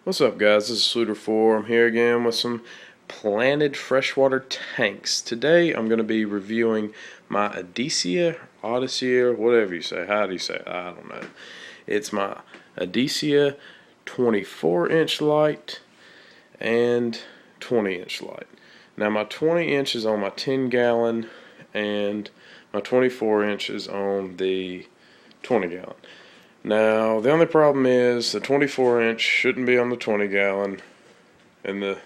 What's up, guys? This is Sluter4. I'm here again with some planted freshwater tanks. Today I'm going to be reviewing my Odyssea, or whatever you say. How do you say it? I don't know. It's my Odyssea 24-inch light and 20-inch light. Now my 20-inch is on my 10-gallon and my 24-inch is on the 20-gallon. Now, the only problem is the 24-inch shouldn't be on the 20-gallon and the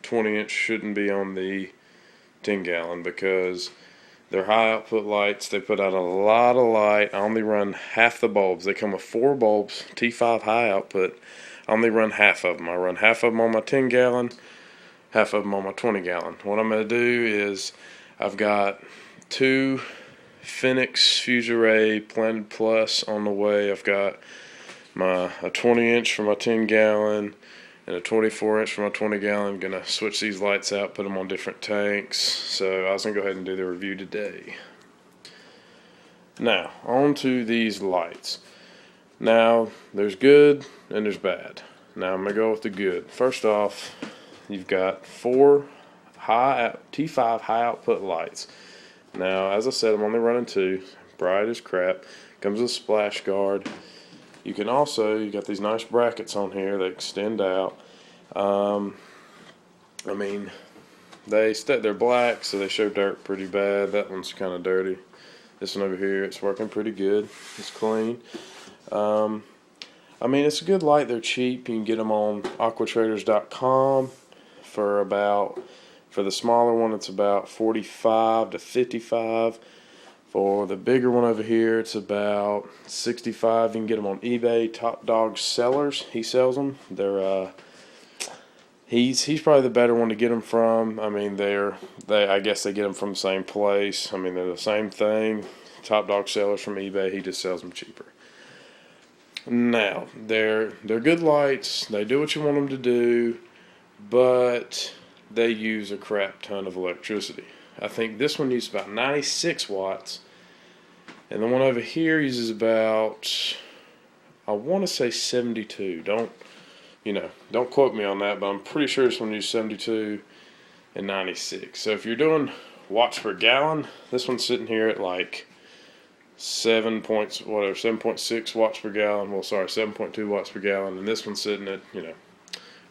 20-inch shouldn't be on the 10-gallon because they're high output lights. They put out a lot of light. I only run half the bulbs. They come with 4 bulbs, T5 high output. I only run half of them. I run half of them on my 10-gallon, half of them on my 20-gallon. What I'm going to do is I've got 2 Phoenix Fuse Array Planted Plus on the way. I've got a 20-inch for my 10-gallon and a 24-inch for my 20-gallon. Gonna switch these lights out, put them on different tanks. So I was gonna go ahead and do the review today. Now, on to these lights. Now, there's good and there's bad. Now I'm gonna go with the good. First off, you've got 4 T5 high output lights. Now, as I said, I'm only running 2. Bright as crap. Comes with a splash guard. You can also, you got these nice brackets on here that extend out. I mean, they're black, so they show dirt pretty bad. That one's kind of dirty. This one over here, it's working pretty good. It's clean. I mean, it's a good light. They're cheap. You can get them on aquatraders.com for the smaller one, it's about $45 to $55. For the bigger one over here, it's about $65. You can get them on eBay. Top Dog Sellers, he sells them. They're he's probably the better one to get them from. I mean, I guess they get them from the same place. I mean, they're the same thing. Top Dog Sellers from eBay. He just sells them cheaper. Now, they're good lights. They do what you want them to do, but they use a crap ton of electricity. I think this one uses about 96 watts, and the one over here uses about, I want to say 72. Don't quote me on that, but I'm pretty sure this one uses 72 and 96. So if you're doing watts per gallon, this one's sitting here at like 7.6 watts per gallon. Well, sorry, 7.2 watts per gallon, and this one's sitting at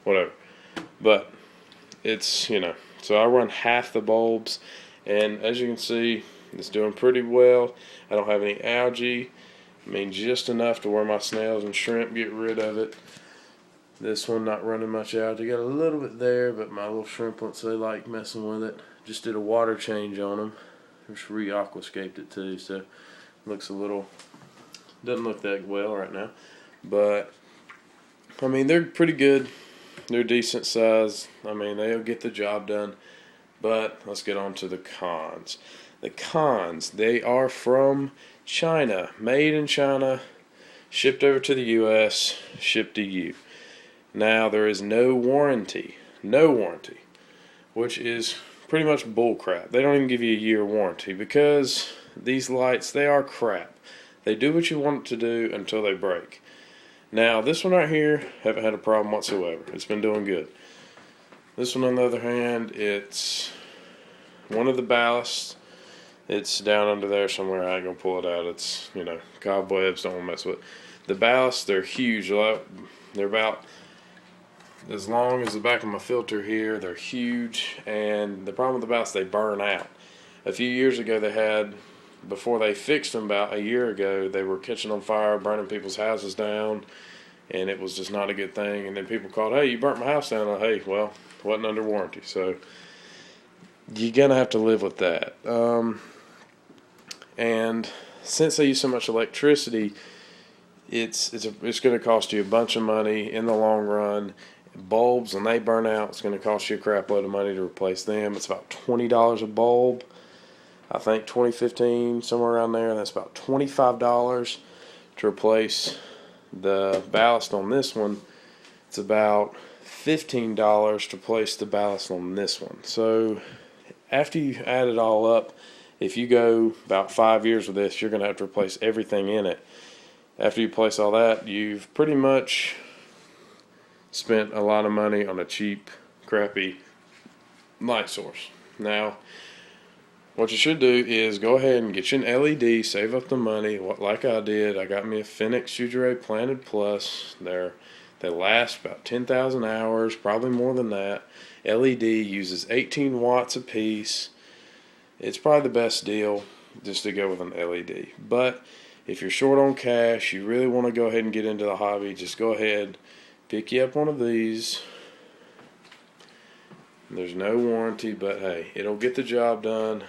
whatever. But it's, so I run half the bulbs, and as you can see, it's doing pretty well. I don't have any algae. I mean, just enough to where my snails and shrimp get rid of it. This one not running much algae. Got a little bit there, but my little shrimplets, they like messing with it. Just did a water change on them. Just re-aquascaped it too, so looks doesn't look that well right now. But I mean, they're pretty good. They're decent size. I mean, they'll get the job done. But let's get on to the cons. The cons, they are from China. Made in China, shipped over to the U.S., shipped to you. Now, there is no warranty. No warranty. Which is pretty much bullcrap. They don't even give you a year warranty because these lights, they are crap. They do what you want it to do until they break. Now, this one right here, haven't had a problem whatsoever. It's been doing good. This one, on the other hand, it's one of the ballasts. It's down under there somewhere. I ain't going to pull it out. It's, cobwebs, don't want to mess with it. The ballasts, they're huge. They're about as long as the back of my filter here. They're huge. And the problem with the ballasts, they burn out. A few years ago, before they fixed them about a year ago, they were catching on fire, burning people's houses down, and it was just not a good thing. And then people called, hey, you burnt my house down. Like, hey, well, it wasn't under warranty. So you're going to have to live with that. And since they use so much electricity, it's going to cost you a bunch of money in the long run. Bulbs, when they burn out, it's going to cost you a crap load of money to replace them. It's about $20 a bulb. I think 2015, somewhere around there. That's about $25 to replace the ballast on this one. It's about $15 to replace the ballast on this one. So after you add it all up, if you go about 5 years with this, you're going to have to replace everything in it. After you place all that, you've pretty much spent a lot of money on a cheap, crappy light source. Now, what you should do is go ahead and get you an LED, save up the money. Like I did, I got me a Fenix Future Planted Plus. They last about 10,000 hours, probably more than that. LED uses 18 watts a piece. It's probably the best deal just to go with an LED. But if you're short on cash, you really want to go ahead and get into the hobby, just go ahead, pick you up one of these. There's no warranty, but hey, it'll get the job done.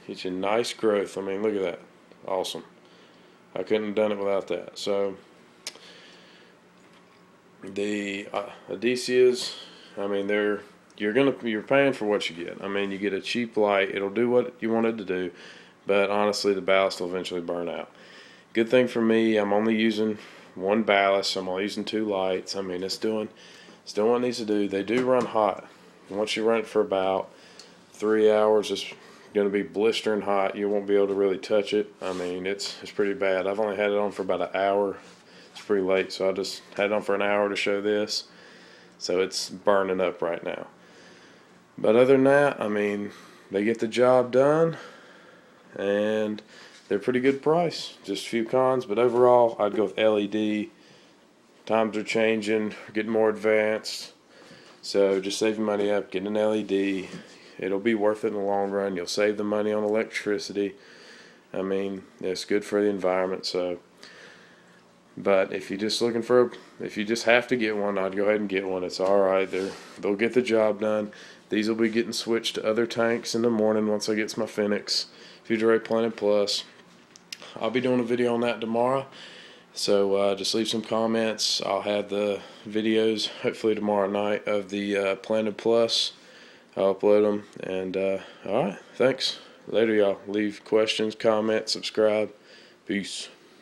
It's a nice growth. I mean, look at that. Awesome. I couldn't have done it without that. So the Odysseas, I mean, you're paying for what you get. I mean, you get a cheap light. It'll do what you want it to do, but honestly, the ballast will eventually burn out. Good thing for me, I'm only using one ballast. I'm only using 2 lights. I mean, it's doing what it needs to do. They do run hot. Once you run it for about 3 hours, it's going to be blistering hot. You won't be able to really touch it. I mean, it's pretty bad. I've only had it on for about an hour. It's pretty late, so I just had it on for an hour to show this. So it's burning up right now. But other than that, I mean, they get the job done, and they're pretty good price. Just a few cons, but overall, I'd go with LED. Times are changing, getting more advanced. So just save your money up, get an LED. It'll be worth it in the long run. You'll save the money on electricity. I mean, it's good for the environment. So, but if you're just if you just have to get one, I'd go ahead and get one. It's all right. They'll get the job done. These will be getting switched to other tanks in the morning once I get my Fenix Future Planted Plus. I'll be doing a video on that tomorrow. So just leave some comments. I'll have the videos hopefully tomorrow night of the Planted Plus. I'll upload them. And alright, thanks. Later, y'all. Leave questions, comments, subscribe. Peace.